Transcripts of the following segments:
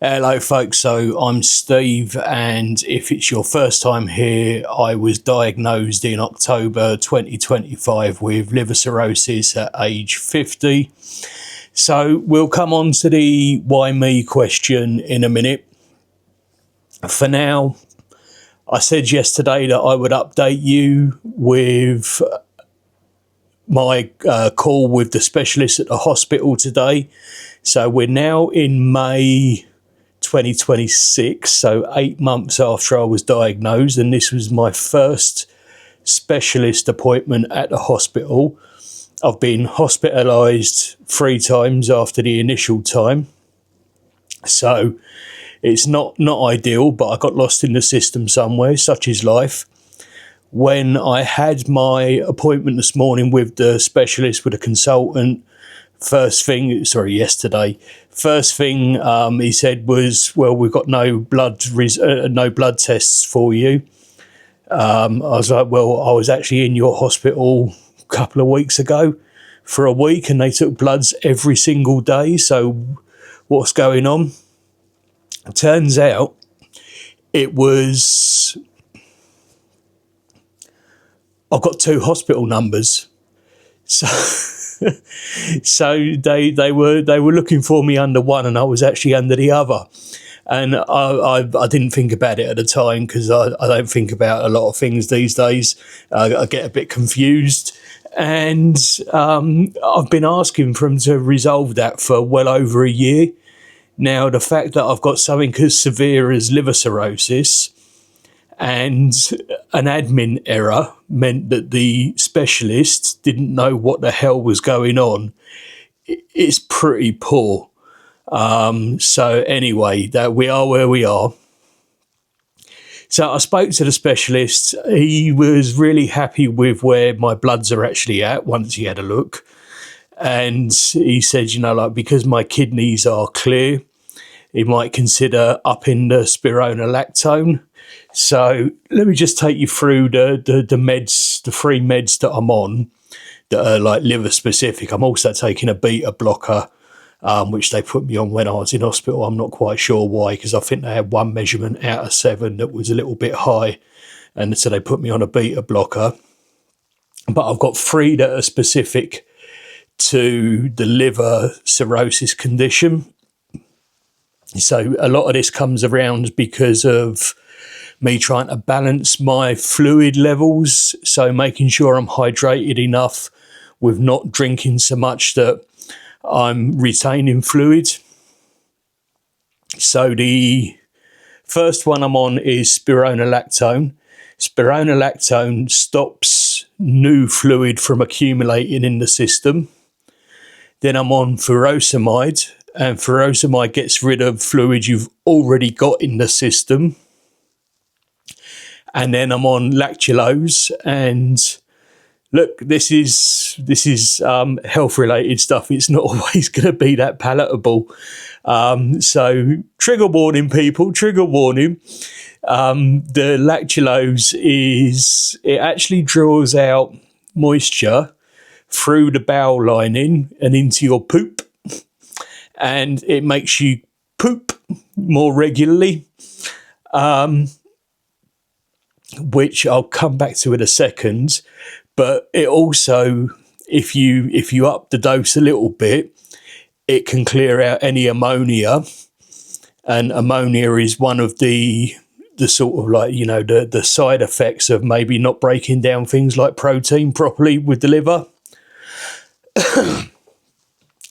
Hello, folks. So I'm Steve, and if it's your first time here, I was diagnosed in October 2025 with liver cirrhosis at age 50. So we'll come on to the why me question in a minute. For now, I said yesterday that I would update you with my call with the specialist at the hospital today. So we're now in May 2026, so 8 months after I was diagnosed, and this was my first specialist appointment at the hospital. I've been hospitalised 3 times after the initial time, so it's not ideal, but I got lost in the system somewhere. Such is life. When I had my appointment this morning with the specialist, with a consultant, first thing he said was, well, we've got no blood tests for you. I was like, well, I was actually in your hospital a couple of weeks ago for a week and they took bloods every single day, so what's going on? It turns out it was, I've got 2 hospital numbers, so so they were looking for me under one, and I was actually under the other. And I didn't think about it at the time, because I don't think about a lot of things these days. I get a bit confused, and I've been asking for them to resolve that for well over a year now. The fact that I've got something as severe as liver cirrhosis and an admin error meant that the specialist didn't know what the hell was going on. It's pretty poor. So anyway, that we are where we are. So I spoke to the specialist. He was really happy with where my bloods are actually at once he had a look. And he said, because my kidneys are clear, he might consider upping the spironolactone. So let me just take you through the meds, the 3 meds that I'm on that are like liver specific. I'm also taking a beta blocker, which they put me on when I was in hospital. I'm not quite sure why, because I think they had 1 measurement out of 7 that was a little bit high, and so they put me on a beta blocker. But I've got 3 that are specific to the liver cirrhosis condition. So a lot of this comes around because of me trying to balance my fluid levels, so making sure I'm hydrated enough with not drinking so much that I'm retaining fluid. So the first one I'm on is spironolactone. Spironolactone stops new fluid from accumulating in the system. Then I'm on furosemide, and furosemide gets rid of fluid you've already got in the system. And then I'm on lactulose, and look, this is health related stuff. It's not always going to be that palatable. So trigger warning, people, trigger warning. The lactulose it actually draws out moisture through the bowel lining and into your poop, and it makes you poop more regularly. Which I'll come back to in a second, but it also, if you up the dose a little bit, it can clear out any ammonia, and ammonia is one of the sort of like, the side effects of maybe not breaking down things like protein properly with the liver.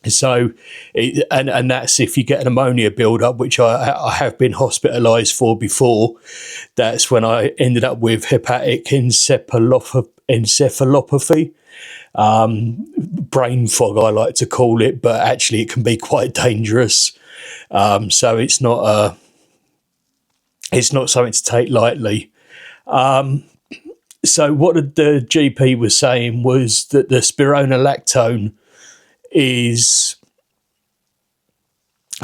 So, and that's if you get an ammonia build-up, which I have been hospitalised for before. That's when I ended up with hepatic encephalopathy, brain fog, I like to call it, but actually it can be quite dangerous. So it's not something to take lightly. So what the GP was saying was that the spironolactone is,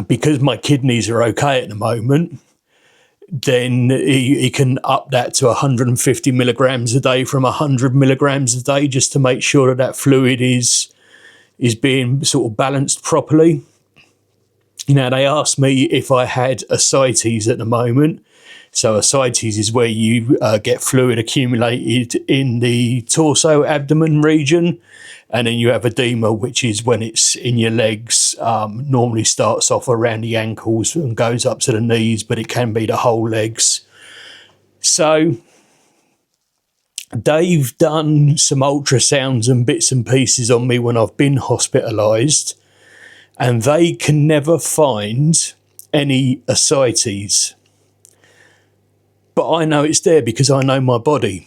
because my kidneys are okay at the moment, then he can up that to 150 milligrams a day from 100 milligrams a day, just to make sure that fluid is being sort of balanced properly. Now, they asked me if I had ascites at the moment. So ascites is where you get fluid accumulated in the torso abdomen region, and then you have edema, which is when it's in your legs. Normally starts off around the ankles and goes up to the knees, but it can be the whole legs. So they've done some ultrasounds and bits and pieces on me when I've been hospitalised, and they can never find any ascites. But I know it's there because I know my body.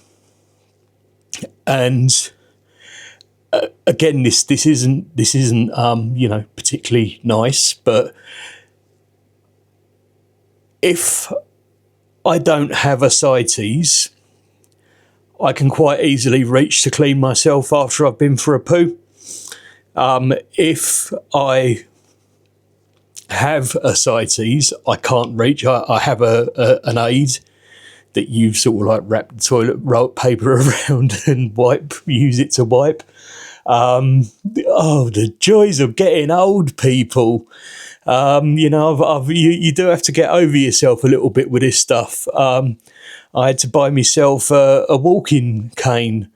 And again, this isn't particularly nice, but if I don't have ascites, I can quite easily reach to clean myself after I've been for a poo. If I have ascites, I can't reach. I have an aid that you sort of like wrap the toilet paper around and use it to wipe. The joys of getting old, people. You do have to get over yourself a little bit with this stuff. I had to buy myself a walking cane,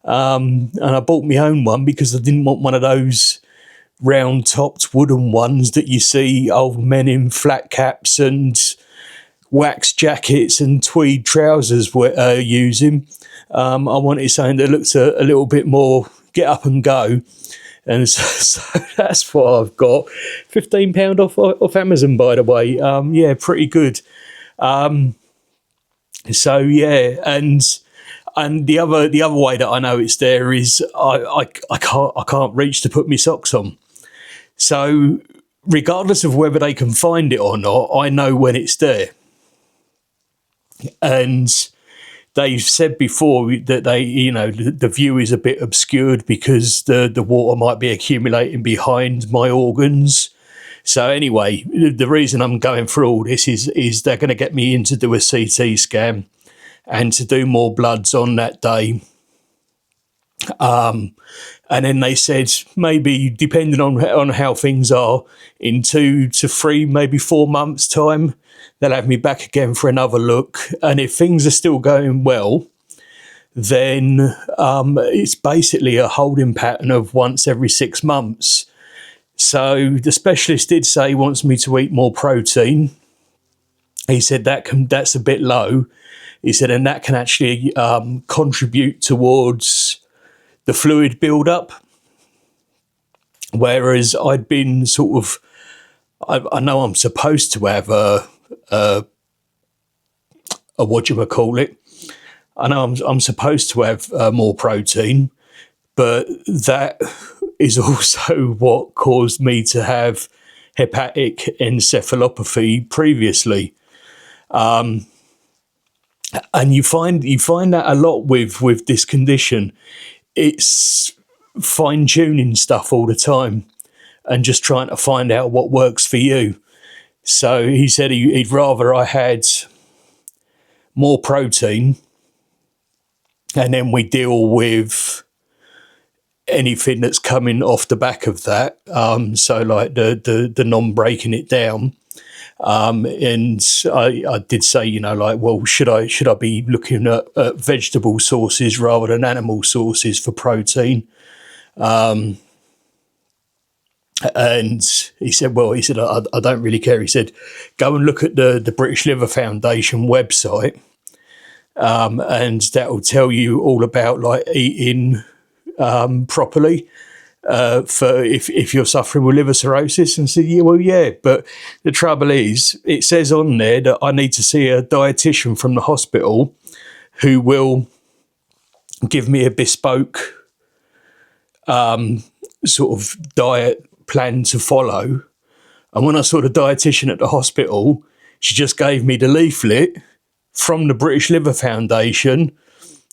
and I bought my own one because I didn't want one of those round-topped wooden ones that you see old men in flat caps and wax jackets and tweed trousers were using. I wanted something that looked a little bit more get up and go, and so that's what I've got. £15 off Amazon, by the way. Yeah, pretty good. So yeah, and the other way that I know it's there is I can't reach to put my socks on. So regardless of whether they can find it or not, I know when it's there. And they've said before that the view is a bit obscured because the water might be accumulating behind my organs. So anyway, the reason I'm going through all this is they're going to get me in to do a CT scan and to do more bloods on that day. And then they said maybe, depending on how things are, in 2 to 3, maybe 4 months' time, they'll have me back again for another look. And if things are still going well, then it's basically a holding pattern of once every 6 months. So the specialist did say he wants me to eat more protein. He said that's a bit low. He said, and that can actually contribute towards the fluid build-up. Whereas I'd been sort of, I know I'm supposed to have a whatchamacallit. I know I'm supposed to have more protein, but that is also what caused me to have hepatic encephalopathy previously. And you find that a lot with this condition. It's fine-tuning stuff all the time and just trying to find out what works for you. So he said he'd rather I had more protein, and then we deal with anything that's coming off the back of that. So like the non-breaking it down. And I did say, well, should I be looking at vegetable sources rather than animal sources for protein? And he said, I don't really care. He said, go and look at the British Liver Foundation website, and that will tell you all about like eating properly. For if you're suffering with liver cirrhosis. And said, yeah, but the trouble is, it says on there that I need to see a dietitian from the hospital who will give me a bespoke sort of diet plan to follow. And when I saw the dietitian at the hospital, she just gave me the leaflet from the British Liver Foundation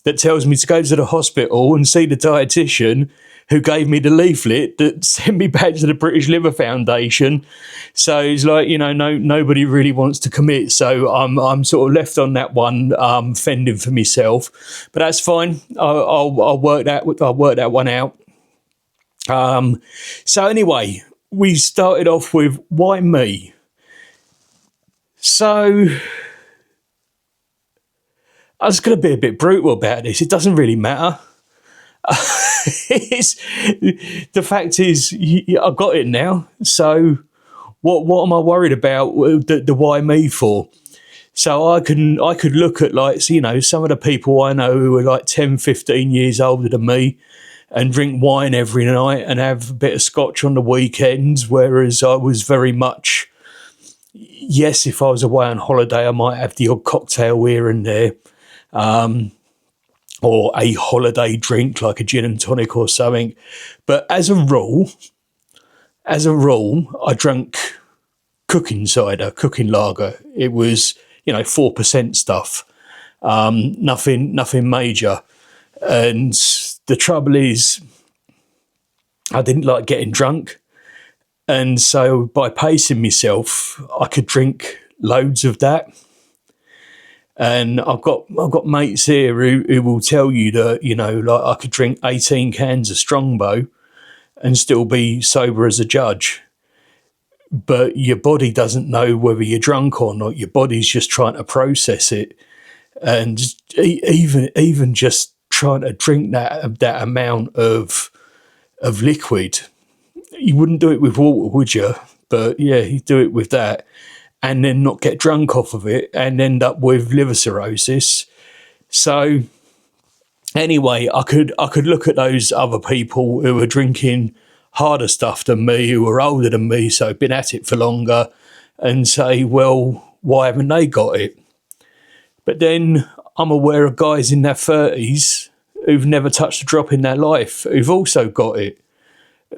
that tells me to go to the hospital and see the dietitian who gave me the leaflet that sent me back to the British Liver Foundation. So it's like, nobody really wants to commit. So I'm sort of left on that one, fending for myself. But that's fine. I'll work that one out. So anyway, we started off with, why me? So I was going to be a bit brutal about this. It doesn't really matter. The fact is, I got it now. So what am I worried about? The why me for? So I could look at, like, some of the people I know who are like 10, 15 years older than me and drink wine every night and have a bit of scotch on the weekends, whereas I was very much, yes, if I was away on holiday, I might have the odd cocktail here and there, or a holiday drink like a gin and tonic or something. But as a rule, I drank cooking cider, cooking lager. It was, 4% stuff, nothing major. And the trouble is, I didn't like getting drunk. And so by pacing myself, I could drink loads of that. And I've got mates here who will tell you that, like, I could drink 18 cans of Strongbow and still be sober as a judge. But your body doesn't know whether you're drunk or not. Your body's just trying to process it. And even just trying to drink that amount of liquid, you wouldn't do it with water, would you? But yeah, you do it with that, and then not get drunk off of it and end up with liver cirrhosis. So anyway, I could look at those other people who are drinking harder stuff than me, who are older than me, so been at it for longer, and say, well, why haven't they got it? But then I'm aware of guys in their 30s who've never touched a drop in their life, who've also got it.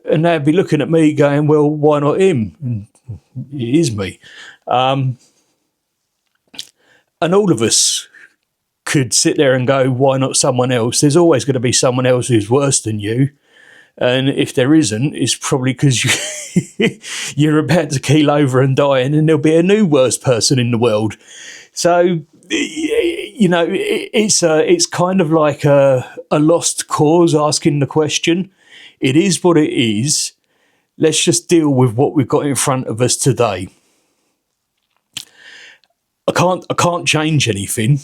And they'd be looking at me going, well, why not him? And it is me. And all of us could sit there and go, why not someone else? There's always going to be someone else who's worse than you. And if there isn't, it's probably because you're about to keel over and die, and then there'll be a new worse person in the world. So, it's kind of like a lost cause asking the question. It is what it is. Let's just deal with what we've got in front of us today. I can't change anything.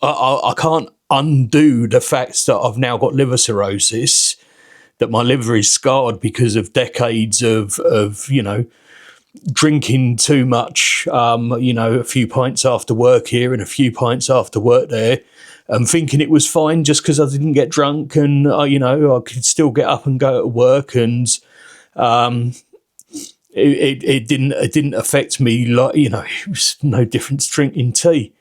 I can't undo the fact that I've now got liver cirrhosis, that my liver is scarred because of decades of drinking too much, a few pints after work here and a few pints after work there, and thinking it was fine just because I didn't get drunk, and I could still get up and go to work, and it didn't affect me, like, it was no different to drinking tea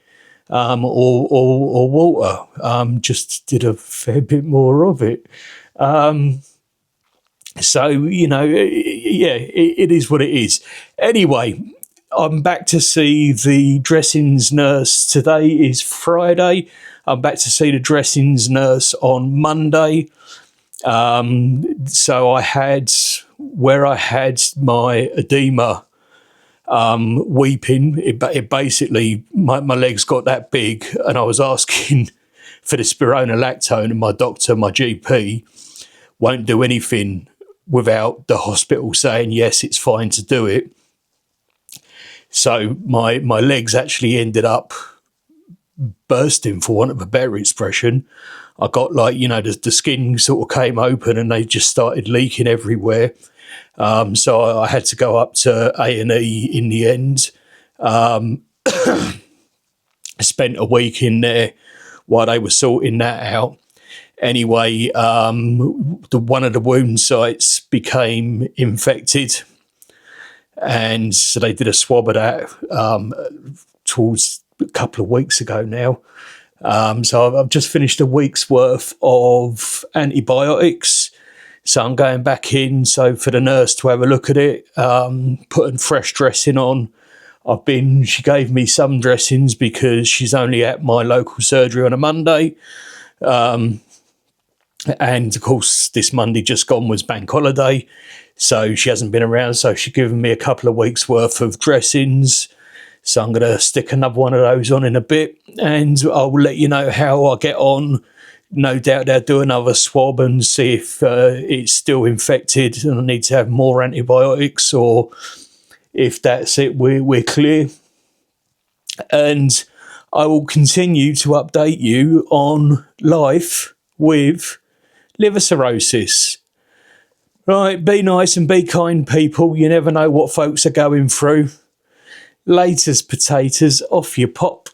or water. Just did a fair bit more of it. So, it is what it is. Anyway, I'm back to see the dressings nurse. Today is Friday. I'm back to see the dressings nurse on Monday. So I had my edema weeping, it basically, my legs got that big, and I was asking for the spironolactone, and my doctor, my GP, won't do anything without the hospital saying, yes, it's fine to do it. So my legs actually ended up bursting, for want of a better expression. I got, like, the skin sort of came open and they just started leaking everywhere. So I had to go up to A&E in the end. I spent a week in there while they were sorting that out. Anyway, one of the wound sites became infected, and so they did a swab of that towards a couple of weeks ago now. So I've just finished a week's worth of antibiotics. So I'm going back in, so for the nurse to have a look at it, putting fresh dressing on. She gave me some dressings because she's only at my local surgery on a Monday. And of course, this Monday just gone was bank holiday, so she hasn't been around. So she's given me a couple of weeks worth of dressings. So I'm going to stick another one of those on in a bit, and I'll let you know how I get on no doubt they'll do another swab and see if it's still infected and I need to have more antibiotics, or if that's it, we're clear. And I will continue to update you on life with liver cirrhosis. Right, be nice and be kind, people. You never know what folks are going through. Laters, potatoes, off you pop.